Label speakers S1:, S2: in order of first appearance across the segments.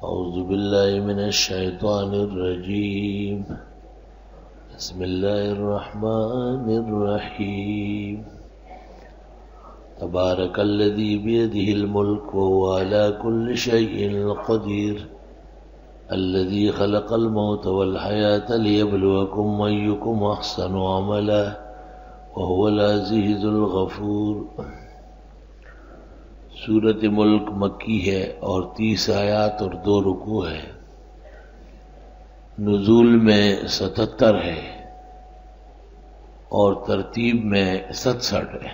S1: أعوذ بالله من الشيطان الرجيم. بسم الله الرحمن الرحيم. تبارك الذي بيده الملك وهو على كل شيء قدير الذي خلق الموت والحياة ليبلوكم أيكم أحسن عملا وهو العزيز الغفور. سورۃ ملک مکی ہے اور 30 آیات اور 2 رکوع ہے. نزول میں 77 ہے اور ترتیب میں 67 ہے.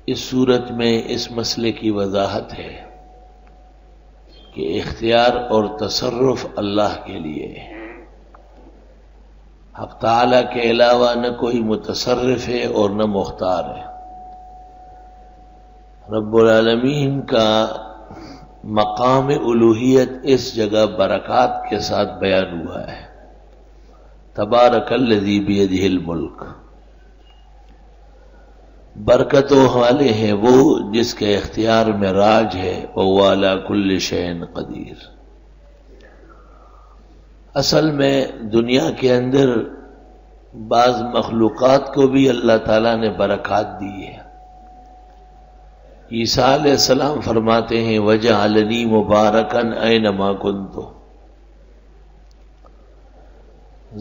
S1: اس سورت میں اس مسئلے کی وضاحت ہے کہ اختیار اور تصرف اللہ کے لیے ہے. حق تعالی کے علاوہ نہ کوئی متصرف ہے اور نہ مختار ہے. رب العالمین کا مقام الوہیت اس جگہ برکات کے ساتھ بیان ہوا ہے. تبارک الذی بیدہ الملک، برکتوں والے ہیں وہ جس کے اختیار میں راج ہے. وہو علی کل شیء قدیر. اصل میں دنیا کے اندر بعض مخلوقات کو بھی اللہ تعالیٰ نے برکات دی ہے. عیسیٰ علیہ السلام فرماتے ہیں وجعلنی مبارکن اینما کنت.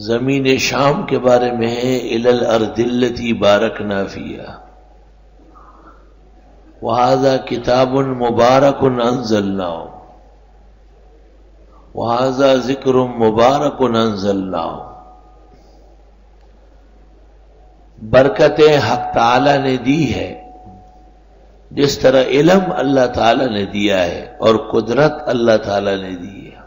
S1: زمین شام کے بارے میں ہے الی الارض التی بارکنا فیہا وہذا کتاب مبارک انزلناہ وہذا ذکر مبارک انزلناہ. برکتیں حق تعالی نے دی ہے جس طرح علم اللہ تعالی نے دیا ہے اور قدرت اللہ تعالی نے دی ہے.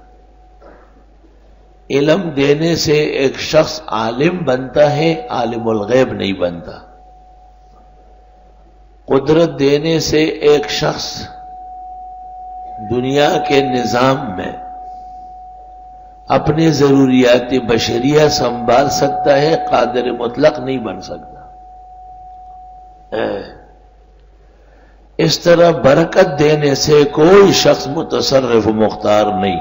S1: علم دینے سے ایک شخص عالم بنتا ہے، عالم الغیب نہیں بنتا. قدرت دینے سے ایک شخص دنیا کے نظام میں اپنی ضروریات بشریہ سنبھال سکتا ہے، قادر مطلق نہیں بن سکتا. اس طرح برکت دینے سے کوئی شخص متصرف و مختار نہیں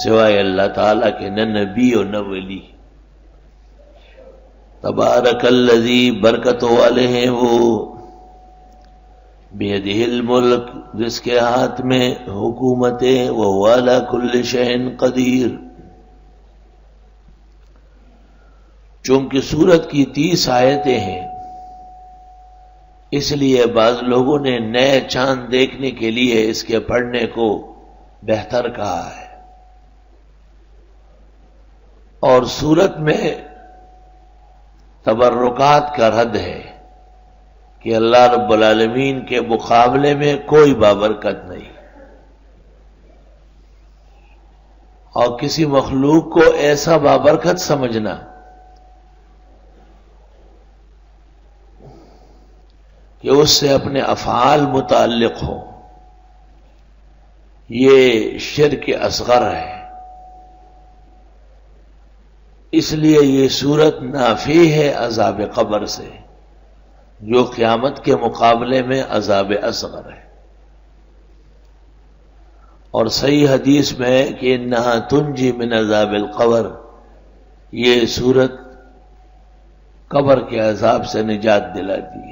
S1: سوائے اللہ تعالیٰ کے، نہ نبی اور نہ ولی. تبارک الذی، برکتوں والے ہیں وہ، بیدہ الملک، جس کے ہاتھ میں حکومت ہے، وہو علی کل شیء قدیر. چونکہ سورت کی 30 آیتیں ہیں اس لیے بعض لوگوں نے نئے چاند دیکھنے کے لیے اس کے پڑھنے کو بہتر کہا ہے. اور سورت میں تبرکات کا رد ہے کہ اللہ رب العالمین کے مقابلے میں کوئی بابرکت نہیں، اور کسی مخلوق کو ایسا بابرکت سمجھنا کہ اس سے اپنے افعال متعلق ہو، یہ شرک اصغر ہے. اس لیے یہ صورت نافی ہے عذاب قبر سے، جو قیامت کے مقابلے میں عذاب اصغر ہے. اور صحیح حدیث میں ہے کہ انہا تنجی من عذاب القبر، یہ صورت قبر کے عذاب سے نجات دلاتی ہے.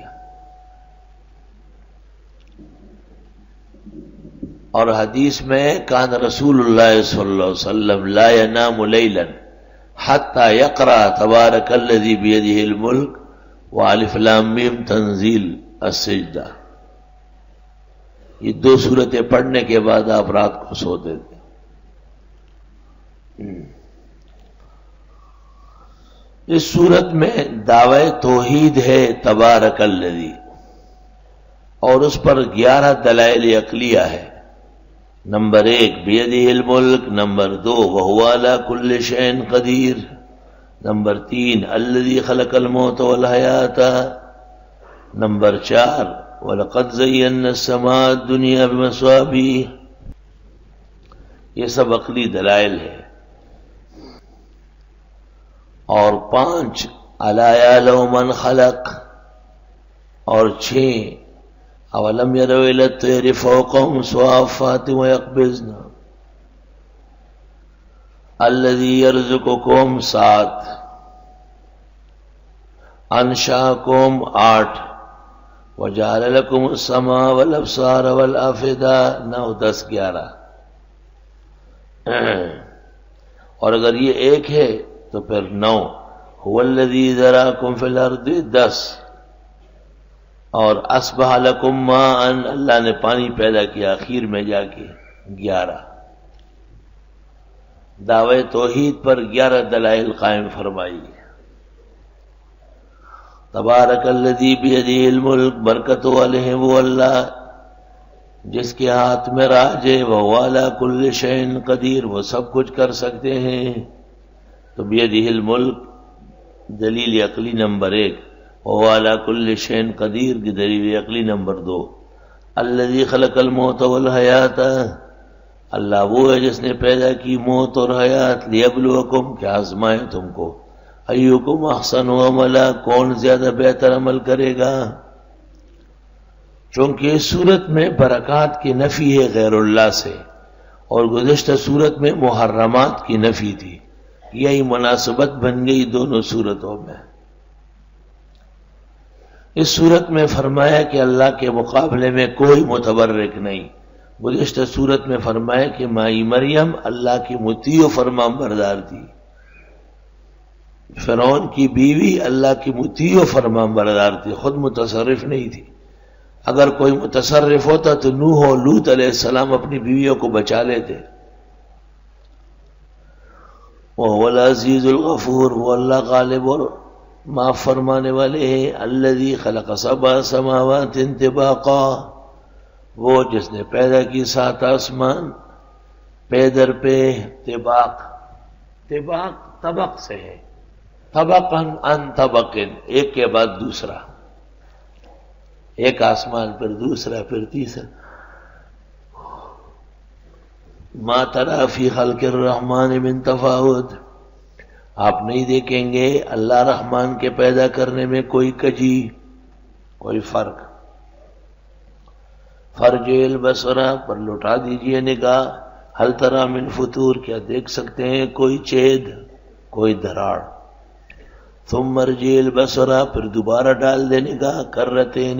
S1: اور حدیث میں کان رسول اللہ صلی اللہ علیہ وسلم لا ینام لیلا حتی یقرأ تبارک الذی بیدہ الملک والف لام میم تنزیل السجدہ. یہ 2 سورتیں پڑھنے کے بعد آپ رات کو سوتے تھے. اس سورت میں دعوی توحید ہے تبارک الذی، اور اس پر 11 دلائل عقلیہ ہے. نمبر 1 بیدہ الملک، نمبر 2 وہو علی کل شیء قدیر، نمبر 3 الذی خلق الموت والحیات، نمبر 4 وَلَقَدْ زَيَّنَّا السَّمَاءَ الدُّنْيَا بِمَصَابِيحَ. یہ سب عقلی دلائل ہے. اور 5 أَلَا يَعْلَمُ مَنْ خَلَقَ، اور 6 اولم يروا الى الطير فوقهم صافات ويقبضن الذي يرزقكم 7 انشاکم 8 وجعل لكم السماء والابصار والافئدہ 9 10 11 اور اگر یہ ایک ہے تو پھر 9 هو الذي ذراكم في الارض 10 اور اصبح لكم ماء اللہ نے پانی پیدا کیا اخیر میں جا کے 11 دعوی توحید پر 11 دلائل قائم فرمائی. تبارک الذی بیدہ الملک برکت والے ہیں وہ اللہ جس کے ہاتھ میں راج ہے، وہو علی کل شیء قدیر وہ سب کچھ کر سکتے ہیں. تو بیدہ الملک دلیل عقلی نمبر 1، وہو علی کل شیء قدیر کی دلیل عقلی نمبر 2. الذی خلق الموت والحیات اللہ وہ ہے جس نے پیدا کی موت اور حیات، لیبلوکم کہ آزمائے تم کو، ایکم احسن عملا کون زیادہ بہتر عمل کرے گا. چونکہ اس صورت میں برکات کی نفی ہے غیر اللہ سے، اور گزشتہ صورت میں محرمات کی نفی تھی، یہی مناسبت بن گئی دونوں صورتوں میں. اس صورت میں فرمایا کہ اللہ کے مقابلے میں کوئی متبرک نہیں. گزشتہ صورت میں فرمایا کہ مائی مریم اللہ کی مطیع و فرمان بردار تھی، فرعون کی بیوی اللہ کی مطیع و فرمان بردار تھی، خود متصرف نہیں تھی. اگر کوئی متصرف ہوتا تو نوح و لوط علیہ السلام اپنی بیویوں کو بچا لیتے. وَهُوَ الْعَزِيزُ الْغَفُورُ وہ اللہ غالب اور معاف فرمانے والے ہیں. الَّذِي خَلَقَ 7 سَمَاوَاتٍ طِبَاقًا وہ جس نے پیدا کی 7 آسمان پے در پہ. طباق طبق سے ہے، طبقاً عن طبقن ایک کے بعد دوسرا، ایک آسمان پھر دوسرا پھر تیسرا. ما تری فی خلق الرحمن من تفاوت آپ نہیں دیکھیں گے اللہ رحمان کے پیدا کرنے میں کوئی کجی، کوئی فرق. فرجع البصر پر لٹا دیجئے نگاہ، ہل تری من فطور کیا دیکھ سکتے ہیں کوئی چید، کوئی دراڑ. ثم ارجع البصر پھر دوبارہ ڈال دے نگاہ، کرتین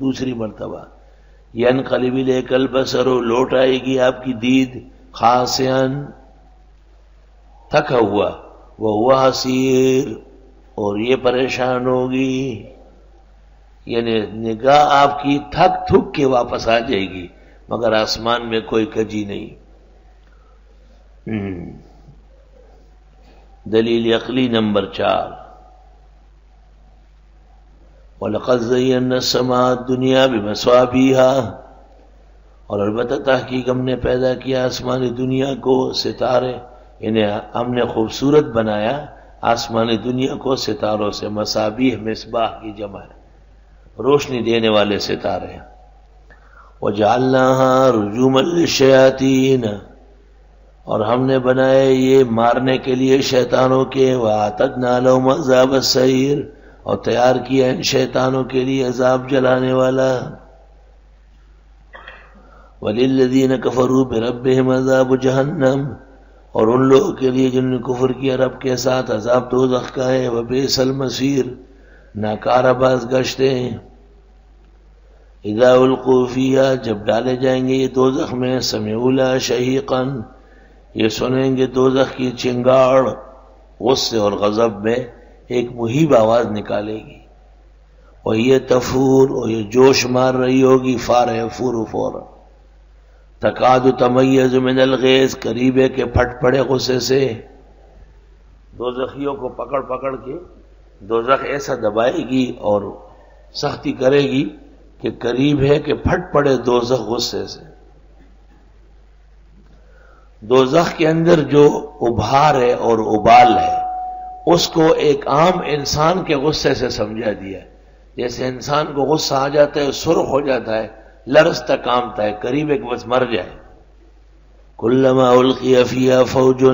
S1: دوسری مرتبہ. ینقلب الیک البصر لوٹ آئے گی آپ کی دید، خاسئا تھکا ہوا، وہو حسیر اور یہ پریشان ہوگی. یعنی نگاہ آپ کی تھک تھک کے واپس آ جائے گی، مگر آسمان میں کوئی کجی نہیں. دلیل عقلی نمبر 4، وَلَقَدْ زَيَّنَّا السَّمَاءَ الدُّنْيَا بِمَصَابِيحَ اور البتہ تحقیق ہم نے پیدا کیا آسمانی دنیا کو ستارے، یعنی ہم نے خوبصورت بنایا آسمانی دنیا کو ستاروں سے. مصابیح مصباح کی جمع ہے، روشنی دینے والے ستارے. وَجَعَلْنَاهَا رُجُومًا لِلشَّيَاطِينَ اور ہم نے بنائے یہ مارنے کے لیے شیطانوں کے. وَأَعْتَدْنَا لَهُمْ عَذَابَ السَّعِيرِ اور تیار کیا ان شیطانوں کے لیے عذاب جلانے والا. وَلِلَّذِينَ كَفَرُوا بِرَبِّهِمْ عَذَابُ جَهَنَّمَ اور ان لوگوں کے لیے جنہوں نے کفر کیا رب کے ساتھ عذاب دوزخ کا ہے. وَبِئْسَ الْمَصِيرُ ناکارہ باز گشتے ہیں. اذا القوا فیہا جب ڈالے جائیں گے یہ دوزخ میں، سمعوا لہا شہیقا یہ سنیں گے دوزخ کی چنگاڑ، غصے اور غضب میں ایک مہیب آواز نکالے گی. وہی تفور اور یہ جوش مار رہی ہوگی، فار یفور فورا. تکاد تمیز من الغیظ قریب ہے کہ پھٹ پڑے غصے سے. دوزخیوں کو پکڑ پکڑ کے دوزخ ایسا دبائے گی اور سختی کرے گی کہ قریب ہے کہ پھٹ پڑے دوزخ غصے سے. دوزخ کے اندر جو ابھار ہے اور ابال ہے اس کو ایک عام انسان کے غصے سے سمجھا دیا. جیسے انسان کو غصہ آ جاتا ہے، سرخ ہو جاتا ہے، لرزتا کامتا ہے، قریب ہے کہ بس مر جائے. کلما القی فیہا فوج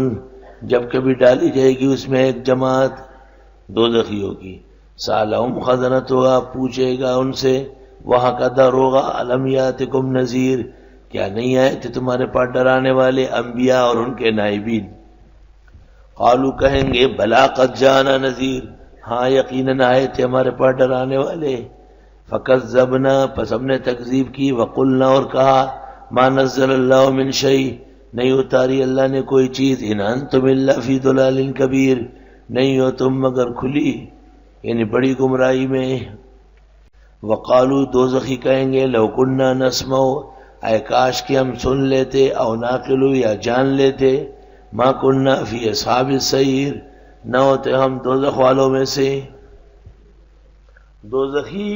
S1: جب کبھی ڈالی جائے گی اس میں ایک جماعت دوزخیوں کی، سالہم خزنتها پوچھے گا ان سے وہاں کا داروغہ الم یاتکم نذیر، کیا نہیں آئے تھے تمہارے پاس ڈرانے والے انبیاء اور ان کے نائبین؟ قالوا کہیں گے بلا قد جانا نذیر، ہاں یقیناً آئے تھے ہمارے پاس ڈرانے والے۔ فکذبنا، پس ہم نے تکذیب کی، وقلنا، اور کہا ما نزل اللہ من شیء، نہیں اتاری اللہ نے کوئی چیز، ان انتم الا فی ضلال کبیر، نہیں ہو تم مگر کھلی یعنی بڑی گمراہی میں۔ وقالوا، دوزخی کہیں گے لو کننا نسمع، اے کاش کہ ہم سن لیتے، او ناقل، یا جان لیتے، ما کننا فی اصحاب السعیر، نہ ہوتے ہم دوزخ والوں میں سے۔ دوزخی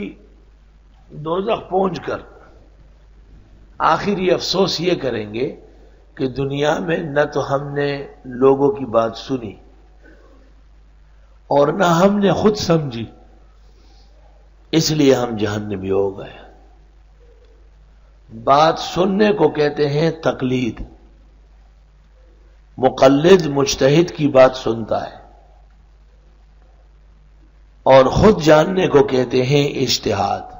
S1: دوزخ پہنچ کر آخر یہ افسوس یہ کریں گے کہ دنیا میں نہ تو ہم نے لوگوں کی بات سنی اور نہ ہم نے خود سمجھی، اس لیے ہم جہنمی ہو گئے۔ بات سننے کو کہتے ہیں تقلید، مقلد مجتہد کی بات سنتا ہے، اور خود جاننے کو کہتے ہیں اجتہاد۔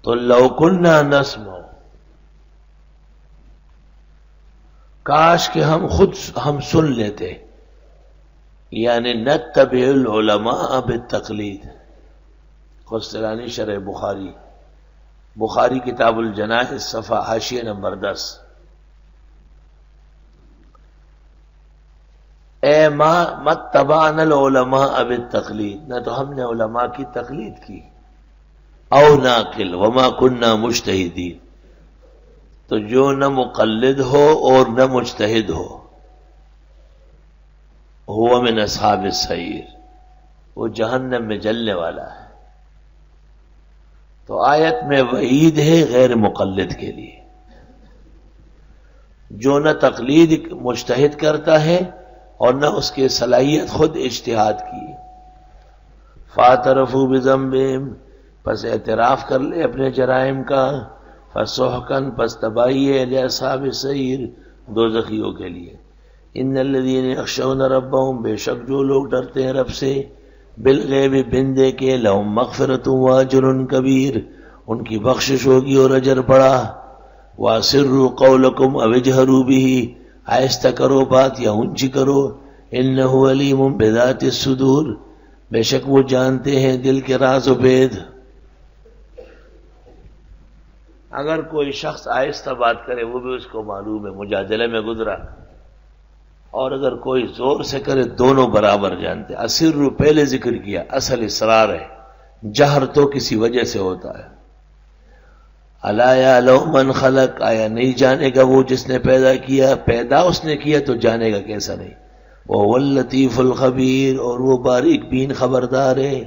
S1: تو لو کننا نسمع، کاش کہ ہم سن لیتے، یعنی نتبع العلماء بالتقلید۔ قسطلانی شرح بخاری، بخاری کتاب الجنائز، صفحہ حاشیہ نمبر 10۔ اے مت تبعنا العلماء بالتقلید، نہ تو ہم نے علماء کی تقلید کی، او ناقل وما کننا مجتہدین، تو جو نہ مقلد ہو اور نہ مجتہد ہو، ہوا من اصحاب السعیر، وہ جہنم میں جلنے والا ہے۔ تو آیت میں وعید ہے غیر مقلد کے لیے، جو نہ تقلید مجتہد کرتا ہے اور نہ اس کی صلاحیت خود اجتہاد کی۔ فاعترفوا بذنبہم، پس اعتراف کر لے اپنے جرائم کا، فسحقاً، پس تباہی ہے لاصحاب السعیر، دوزخیوں کے لیے۔ ان الذین یخشون ربہم، بے شک جو لوگ ڈرتے ہیں رب سے، بالغیب، بندے کے، لہم مغفرۃ واجر کبیر، ان کی بخشش ہوگی اور اجر بڑا۔ واسروا قولکم او اجہروا بہ، آہستہ کرو بات یا اونچی کرو، انہ علیم بذات الصدور، بے شک وہ جانتے ہیں دل کے راز و بید۔ اگر کوئی شخص آہستہ بات کرے وہ بھی اس کو معلوم ہے، مجادلے میں گزرا، اور اگر کوئی زور سے کرے دونوں برابر جانتے۔ اسر پہلے ذکر کیا، اصل اسرار ہے، جہر تو کسی وجہ سے ہوتا ہے۔ الا یعلم من خلق، آیا نہیں جانے گا وہ جس نے پیدا کیا، پیدا اس نے کیا تو جانے گا کیسا نہیں۔ وہو اللطیف الخبیر، اور وہ باریک بین خبردار ہے۔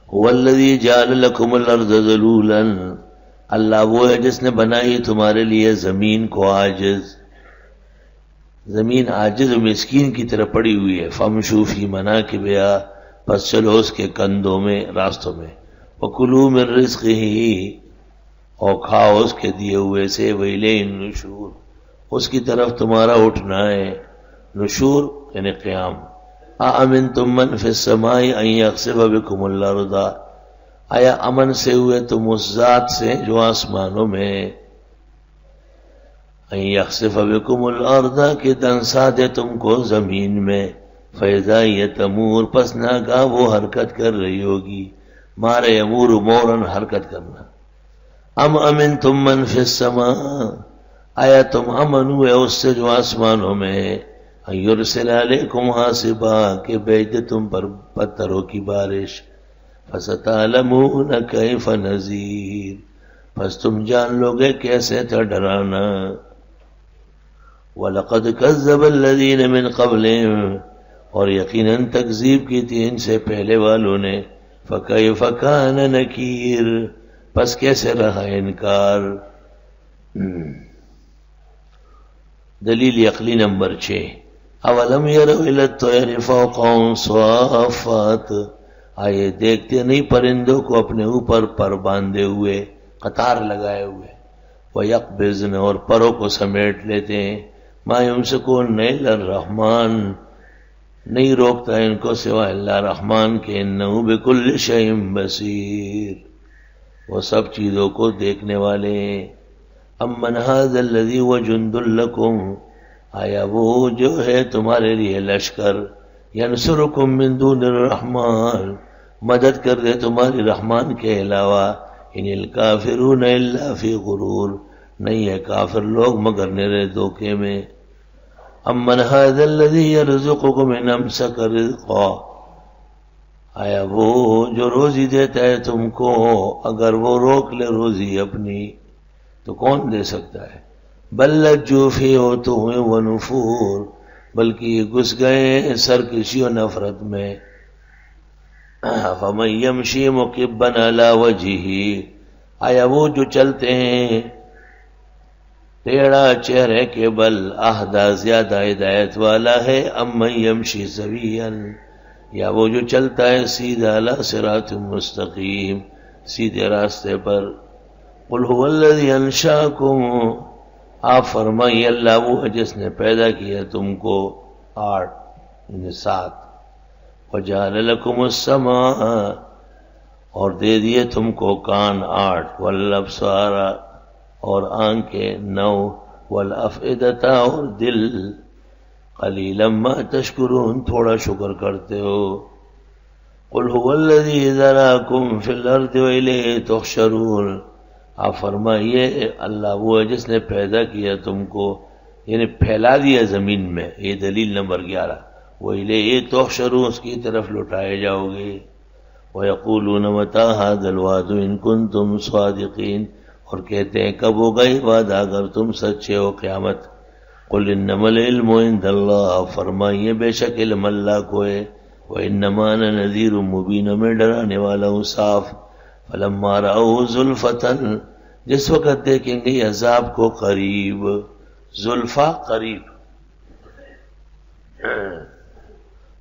S1: هو الذی جعل لکم الارض ذلولا، اللہ وہ ہے جس نے بنائی تمہارے لیے زمین کو عاجز، زمین عاجز و مسکین کی طرح پڑی ہوئی ہے۔ فامشوا فی مناکبہا، پس چلو اس کے کندھوں میں، راستوں میں۔ وکلوا من رزقہ، اور کھاؤ اس کے دیے ہوئے سے۔ وإلیہ النشور، اس کی طرف تمہارا اٹھنا ہے۔ نشور یعنی قیام۔ اَأَمِنْتُم مَّن فِي السَّمَاءِ أَن يَخْسِفَ بِكُمُ الْأَرْضَ، آیا امن سے ہوئے تم اس ذات سے جو آسمانوں میں، أَن يَخْسِفَ بِكُمُ الْأَرْضَ، کہ دنسا دے تم کو زمین میں۔ فَإِذَا هِيَ تَمُورُ، پس ناگاہ وہ حرکت کر رہی ہوگی۔ مارے یمور مورن، حرکت کرنا۔ ام امنتم من فی السماء، آیا تم امن ہوئے اس سے جو آسمانوں میں ہے۔ ان یرسل علیکم حاصبا، کہ بھیج دے تم پر پتھروں کی بارش۔ فستعلمون کیف نذیر، پس تم جان لو گے کیسے تھا ڈرانا۔ وَلَقَدْ كَذَّبَ الَّذِينَ مِنْ قَبْلِهِمْ، اور یقیناً تکذیب کی تھی ان سے پہلے والوں نے۔ فَكَيْفَ كَانَ نَكِيرٌ، پس کیسے رہا انکار۔ دلیل عقلی نمبر 6، اولم يروا الى الطير فوقهم صافات، آئے دیکھتے نہیں پرندوں کو اپنے اوپر پر باندھے ہوئے، قطار لگائے ہوئے۔ وَيَقْبِضْنَ، اور پروں کو سمیٹ لیتے ہیں۔ مَا يُمْسِكُهُنَّ إِلَّا الرَّحْمَنُ، نہیں روکتا ان کو سوائے اللہ رحمان کے، انہ بکل شیء بصیر، وہ سب چیزوں کو دیکھنے والے ہیں۔ امن ھذا الذی هو جند لکم، آیا وہ جو ہے تمہارے لیے لشکر، ینصرکم من دون الرحمن، مدد کر دے تمہاری رحمان کے علاوہ، ان الکافرون الا فی غرور، نہیں ہے کافر لوگ مگر نرے دھوکے میں۔ امن ھذا الذی یرزقکم ان امسک رزقا، آیا وہ جو روزی دیتا ہے تم کو اگر وہ روک لے روزی اپنی تو کون دے سکتا ہے؟ بل لجوا فی عتو و نفور، بلکہ یہ گھس گئے سرکشی و نفرت میں۔ فمن یمشی مکبا علی وجہہ، آیا وہ جو چلتے ہیں ٹیڑھا چہرے کے بل، اہدی زیادہ ہدایت والا ہے، امن یمشی سویا، یا وہ جو چلتا ہے سیدھا علی صراط مستقیم، سیدھے راستے پر۔ قل هو الذی انشأکم، آپ فرمائیے اللہ وہ ہے جس نے پیدا کیا تم کو، 7 وجعل لکم السماء، اور دے دیے تم کو کان، 8 والابصار، اور آنکھیں، 9 والافئدۃ، اور دل، قلیلا ما تشکرون، تھوڑا شکر کرتے ہو۔ قل هو الذی ذراکم فی الارض والیہ تحشرون، آپ فرمائیے اللہ وہ ہے جس نے پیدا کیا تم کو، یعنی پھیلا دیا زمین میں، یہ دلیل نمبر 11، وَإِلَيْهِ تُحْشَرُونَ، اس کی طرف لوٹائے جاؤ گے۔ وَيَقُولُونَ مَتَىٰ هَٰذَا الْوَعْدُ إِن كُنتُمْ صَادِقِينَ، اور کہتے ہیں کب ہوگا یہ وعدہ اگر تم سچے ہو قیامت۔ قُلْ إِنَّمَا الْعِلْمُ عِندَ اللَّهِ، فرمائیے بے شک علم اللہ کو ہے، وَإِنَّمَا أَنَا نَذِيرٌ مُّبِينٌ، میں ڈرانے والا ہوں صاف۔ فَلَمَّا رَأَوْهُ زُلْفَةً، جس وقت دیکھیں گے عذاب کو قریب، زلفا قریب،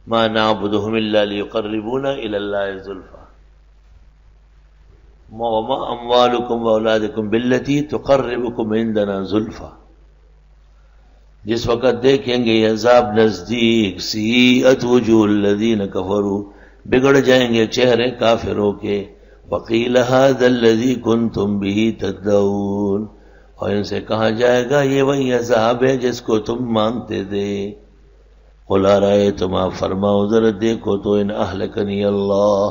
S1: ما نعبدهم الا ليقربونا الى الله زلفا، وما اموالكم واولادكم بالتي تقربكم عندنا زلفا، جس وقت دیکھیں گے عذاب نزدیک، سیئت وجوہ الذین کفروا، بگڑ جائیں گے چہرے کافروں کے، وقیل ھذا الذی کنتم به تدعون، اور ان سے کہا جائے گا یہ وہی عذاب ہے جس کو تم مانگتے تھے۔ قل ارأیتم، آپ فرماؤ ذرا دیکھو تو، ان اہلکنی اللہ،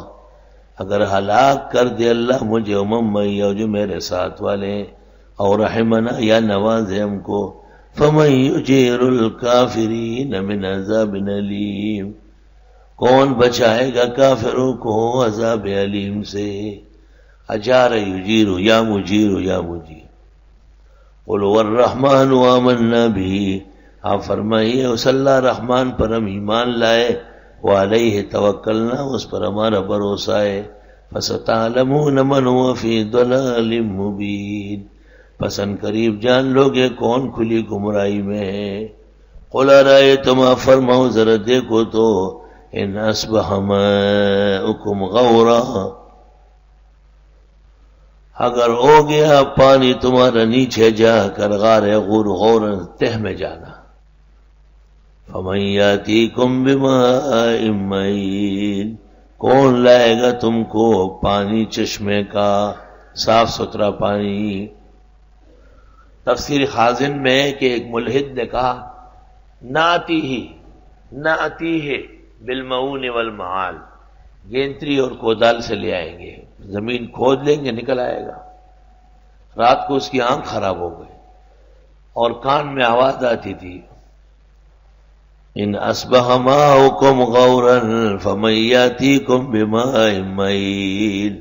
S1: اگر ہلاک کر دے اللہ مجھے ومن معی، اور جو میرے ساتھ والے، اور رحمنا، یا نوازے ہم کو، فمن یجیر الکافرین من عذاب علیم، کون بچائے گا کافروں کو عذاب علیم سے؟ اجار یجیر، یا مجیر، یا مجیر۔ قل هو الرحمن آمنا به، آپ فرمائیے اس اللہ رحمان پر ہم ایمان لائے، وعلیہ توکلنا، اس پر ہمارا بھروسہ ہے، فستعلمون من هو فی ضلال مبین، پس ان قریب جان لوگے کون کھلی گمراہی میں ہے۔ قل ارأیتم، آپ فرماؤ ذرا دیکھو تو، ان اصبح ماؤکم غورا، اگر ہو گیا پانی تمہارا نیچے جا کر، غار غور، غورا تہ میں جانا، فمن یاتیکم بماء معین، کون لائے گا تم کو پانی چشمے کا، صاف ستھرا پانی۔ تفسیر خازن میں کہ ایک ملحد نے کہا ناتی ہے بالمعون والمعال، گینتری اور کودال سے لے آئیں گے، زمین کھود لیں گے نکل آئے گا۔ رات کو اس کی آنکھ خراب ہو گئی اور کان میں آواز آتی تھی، ان اصبح ماؤکم غورا فمن یاتیکم بماء معین،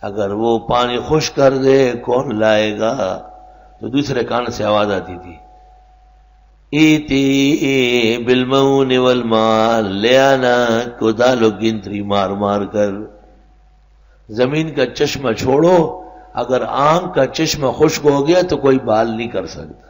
S1: اگر وہ پانی خشک کر دے کون لائے گا؟ تو دوسرے کان سے آواز آتی تھی، ایتی بالمعون والمعال، لے آنا کودال و گنتری مار مار کر۔ زمین کا چشمہ چھوڑو، اگر آنکھ کا چشمہ خشک ہو گیا تو کوئی بال نہیں کر سکتا۔